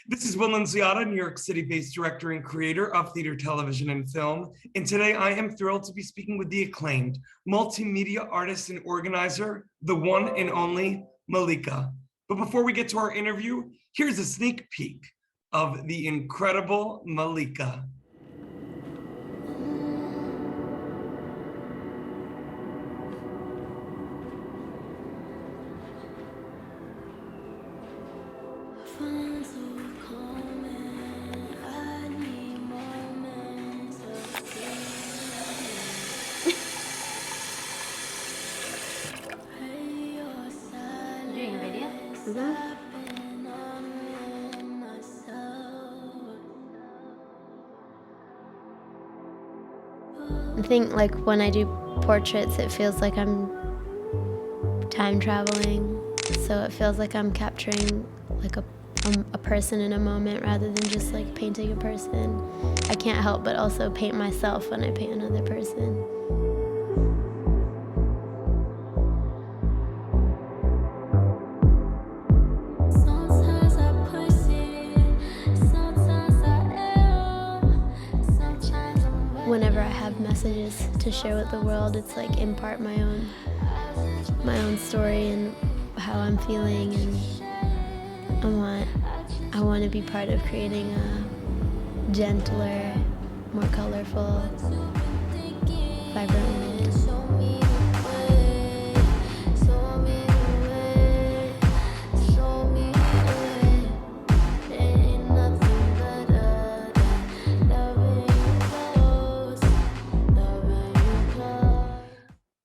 This is Will Nunziata, New York City-based director and creator of theater, television, and film. And today I am thrilled to be speaking with the acclaimed multimedia artist and organizer, the one and only Malika. But before we get to our interview, here's a sneak peek of the incredible Malika. Doing a video? I think like when I do portraits, it feels like I'm time traveling. So it feels like I'm capturing like a person in a moment rather than just like painting a person. I can't help but also paint myself when I paint another person. Whenever I have messages to share with the world, it's like in part my own story and how I'm feeling, and I want to be part of creating a gentler, more colorful, vibrant world.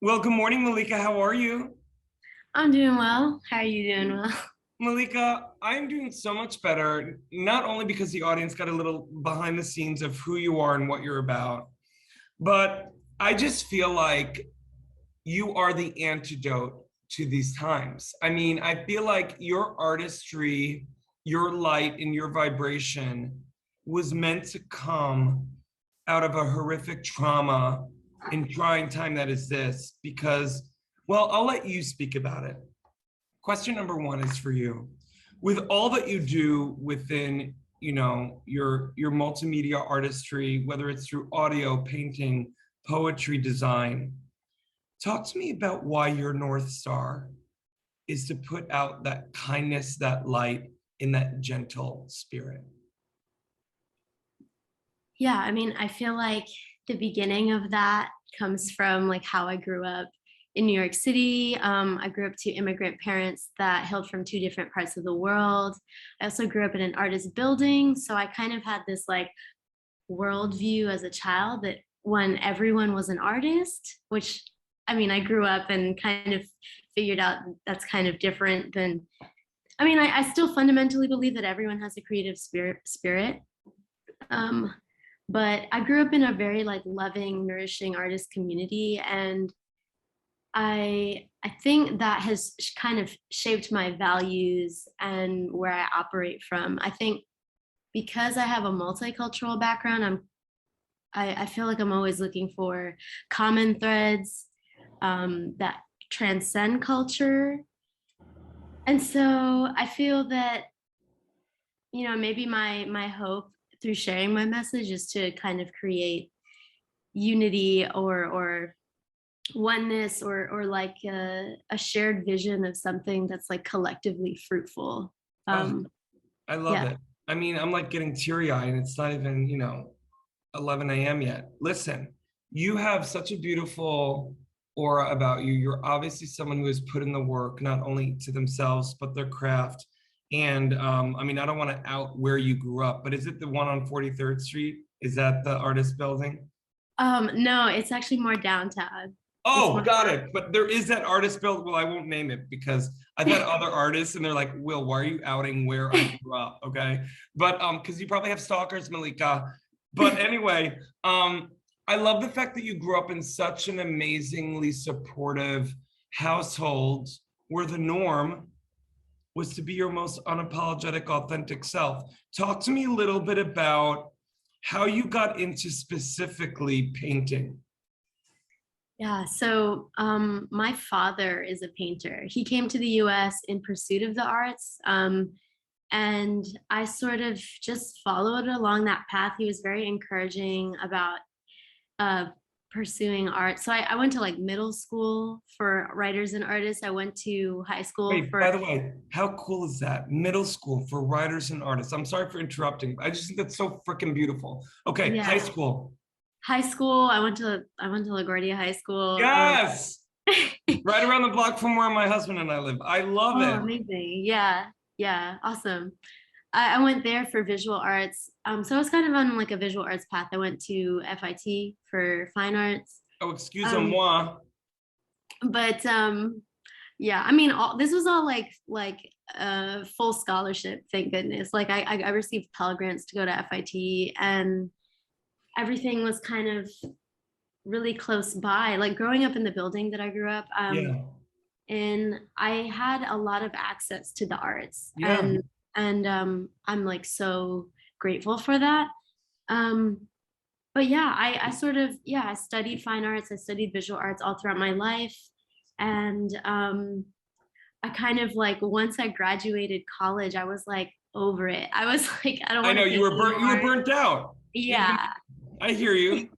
Well, good morning, Malika. How are you? I'm doing well. How are you doing, Will? Malika, I'm doing so much better, not only because the audience got a little behind the scenes of who you are and what you're about, but I just feel like you are the antidote to these times. I mean, I feel like your artistry, your light, and your vibration was meant to come out of a horrific trauma and trying time that is this, because, well, I'll let you speak about it. Question number one is for you. With all that you do within, your multimedia artistry, whether it's through audio, painting, poetry, design, talk to me about why your North Star is to put out that kindness, that light, in that gentle spirit. Yeah, I mean, I feel like the beginning of that comes from like how I grew up in New York City. I grew up to immigrant parents that hailed from two different parts of the world. I also grew up in an artist building. So I kind of had this like worldview as a child that when everyone was an artist, which I mean, I grew up and kind of figured out that's kind of different than, I still fundamentally believe that everyone has a creative spirit. But I grew up in a very like loving, nourishing artist community, and I think that has kind of shaped my values and where I operate from. I think because I have a multicultural background, I feel like I'm always looking for common threads that transcend culture. And so I feel that, maybe my hope through sharing my message is to kind of create unity or oneness or like a shared vision of something that's like collectively fruitful. I love Yeah. it. I mean, I'm like getting teary-eyed and it's not even, 11 a.m. yet. Listen, you have such a beautiful aura about you. You're obviously someone who has put in the work, not only to themselves, but their craft. And I don't want to out where you grew up, but is it the one on 43rd Street? Is that the artist building? No, it's actually more downtown. Oh, got it. But there is that artist build. Well, I won't name it because I've had other artists and they're like, Will, why are you outing where I grew up? Okay. But because you probably have stalkers, Malika. But anyway, I love the fact that you grew up in such an amazingly supportive household where the norm was to be your most unapologetic, authentic self. Talk to me a little bit about how you got into specifically painting. Yeah, so my father is a painter. He came to the US in pursuit of the arts. And I sort of just followed along that path. He was very encouraging about uh, pursuing art. So I went to like middle school for writers and artists. I went to high school Wait, for, by the way, how cool is that? Middle school for writers and artists. I'm sorry for interrupting. I just think that's so freaking beautiful. Okay, high yeah, school. high school. I went to LaGuardia High School. Yes, right around the block from where my husband and I live. I love Oh, it. amazing. Yeah. Yeah. Awesome. I went there for visual arts. So I was kind of on like a visual arts path. I went to FIT for fine arts. Oh, Um, excuse-moi. but yeah, I mean, this was all like full scholarship, thank goodness. Like I received Pell Grants to go to FIT, and everything was kind of really close by. Like growing up in the building that I grew up, Yeah, and I had a lot of access to the arts, yeah. and I'm like so grateful for that. Um, but yeah, I sort of, yeah, I studied fine arts, I studied visual arts all throughout my life, and I kind of like once I graduated college, I was like over it. I was like, I don't I want know to you think were burnt. You were anymore. burnt out. You- Yeah. I hear you.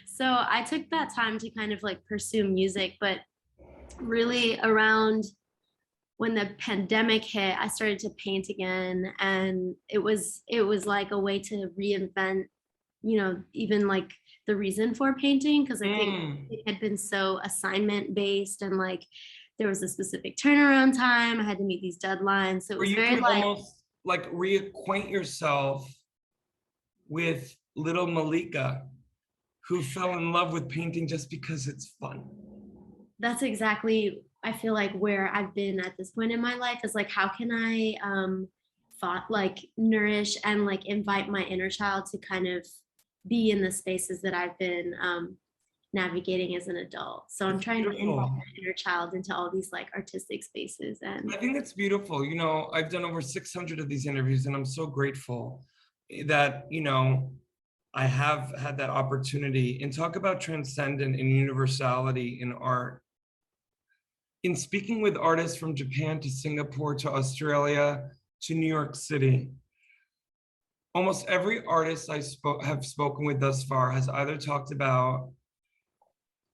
So I took that time to kind of like pursue music, but really around when the pandemic hit, I started to paint again, and it was like a way to reinvent, even like the reason for painting, because I think Mm. it had been so assignment based, and like there was a specific turnaround time. I had to meet these deadlines. So it Where was you very could like, almost like reacquaint yourself with little Malika, who fell in love with painting just because it's fun. that's exactly, I feel like where I've been at this point in my life is like, how can I thought like nourish and like invite my inner child to kind of be in the spaces that I've been navigating as an adult. So I'm It's trying to invite beautiful. my inner child into all these like artistic spaces. And I think that's beautiful. You know, I've done over 600 of these interviews, and I'm so grateful that, I have had that opportunity. And talk about transcendent and universality in art. In speaking with artists from Japan to Singapore to Australia to New York City, almost every artist have spoken with thus far has either talked about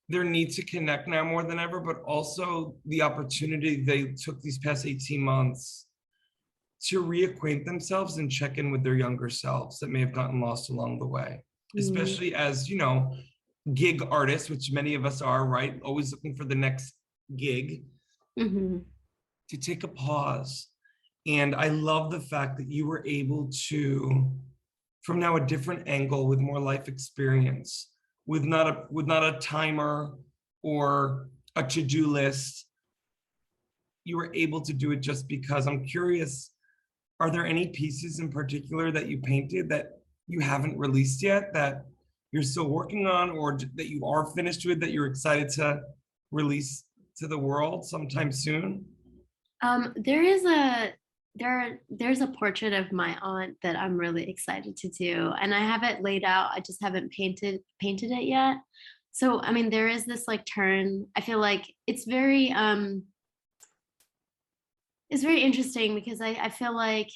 their need to connect now more than ever, but also the opportunity they took these past 18 months to reacquaint themselves and check in with their younger selves that may have gotten lost along the way, mm, especially as, gig artists, which many of us are, right? Always looking for the next gig, mhm. to take a pause. And I love the fact that you were able to, from now a different angle with more life experience, with not a timer or a to-do list, you were able to do it just because. I'm curious, are there any pieces in particular that you painted that you haven't released yet, that you're still working on, or that you are finished with, that you're excited to release to the world sometime soon? There is a there's a portrait of my aunt that I'm really excited to do, and I have it laid out. I just haven't painted it yet. So I mean, there is this like turn. I feel like it's very interesting because I feel like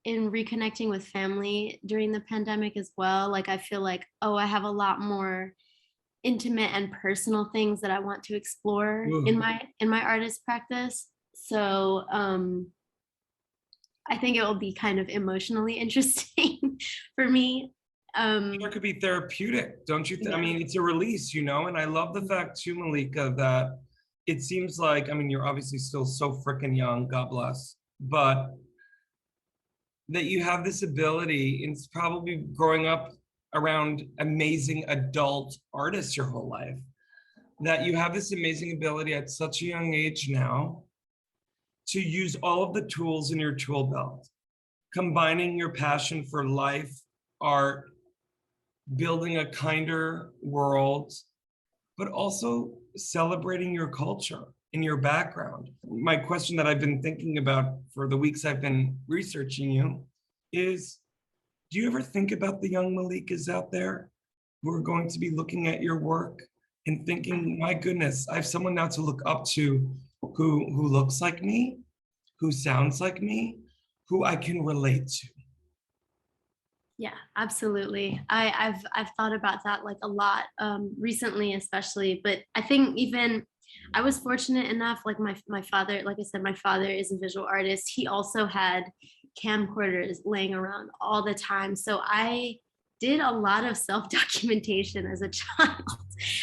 in reconnecting with family during the pandemic as well, like I feel like, oh, I have a lot more intimate and personal things that I want to explore in Ooh. my artist practice. So I think it will be kind of emotionally interesting for me. It Um, could be therapeutic, don't you? I yeah. mean, it's a release, and I love the fact too, Malika, that it seems like, I mean, you're obviously still so freaking young, God bless, but that you have this ability, and it's probably growing up around amazing adult artists your whole life, that you have this amazing ability at such a young age now to use all of the tools in your tool belt, combining your passion for life, art, building a kinder world, but also celebrating your culture and your background. My question that I've been thinking about for the weeks I've been researching you is, do you ever think about the young Malikas out there who are going to be looking at your work and thinking, my goodness, I have someone now to look up to who looks like me, who sounds like me, who I can relate to. Yeah, absolutely. I've thought about that like a lot recently, especially. But I think even I was fortunate enough, like my father, like I said, my father is a visual artist. He also had camcorders laying around all the time. So I did a lot of self documentation as a child.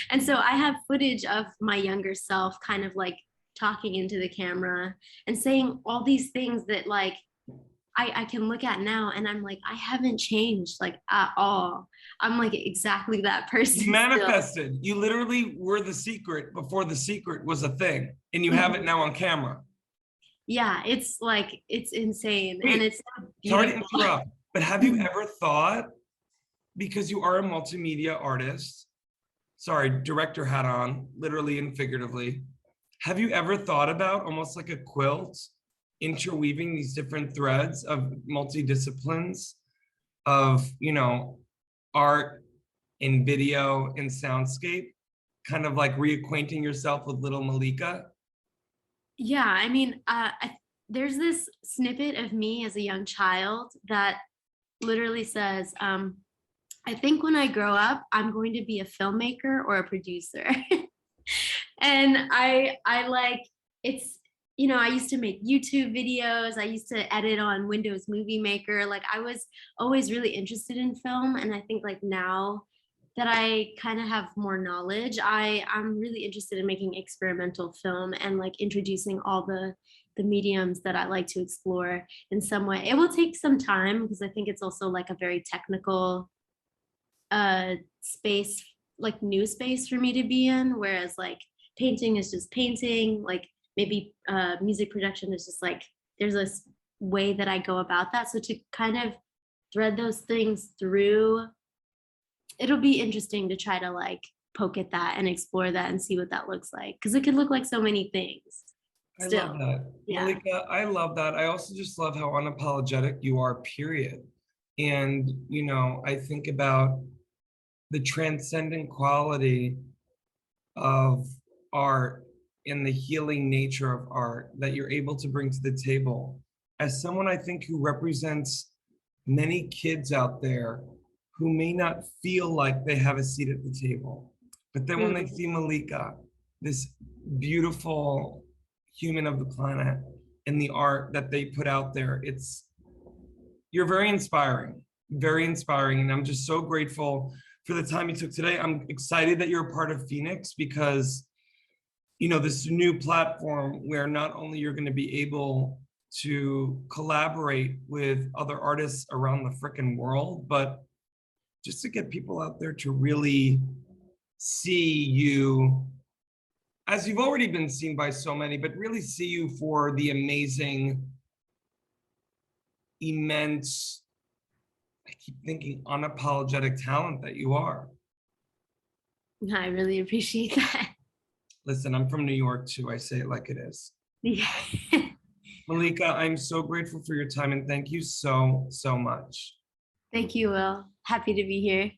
And so I have footage of my younger self kind of like talking into the camera and saying all these things that like I can look at now and I'm like, I haven't changed like at all. I'm like exactly that You person still. manifested. You literally were the secret before the secret was a thing, and you have it now on camera. Yeah, it's like, it's insane and Wait, it's so sorry to beautiful. interrupt, but have you ever thought, because you are a multimedia artist, sorry, director hat on, literally and figuratively, have you ever thought about almost like a quilt, interweaving these different threads of multidisciplines of, art and video and soundscape, kind of like reacquainting yourself with little Malika? Yeah, I mean, there's this snippet of me as a young child that literally says, I think when I grow up, I'm going to be a filmmaker or a producer. And I like, it's, I used to make YouTube videos. I used to edit on Windows Movie Maker. Like I was always really interested in film. And I think like now that I kind of have more knowledge, I'm really interested in making experimental film and like introducing all the mediums that I like to explore in some way. It will take some time because I think it's also like a very technical space, like new space for me to be in, whereas like painting is just painting, like maybe music production is just like there's a way that I go about that. So to kind of thread those things through, it'll be interesting to try to like poke at that and explore that and see what that looks like, because it could look like so many things I love still. that. Yeah. Malika, I love that. I also just love how unapologetic you are, period. And, I think about the transcendent quality of art and the healing nature of art that you're able to bring to the table. As someone I think who represents many kids out there who may not feel like they have a seat at the table, but then when they Mm. see Malika, this beautiful human of the planet, and the art that they put out there, you're very inspiring, and I'm just so grateful for the time you took today. I'm excited that you're a part of FENIX because, this new platform where not only you're going to be able to collaborate with other artists around the frickin' world, but just to get people out there to really see you as you've already been seen by so many, but really see you for the amazing, immense, I keep thinking unapologetic talent that you are. I really appreciate that. Listen, I'm from New York too. I say it like it is. Yeah. Malika, I'm so grateful for your time and thank you so, so much. Thank you, Will. Happy to be here.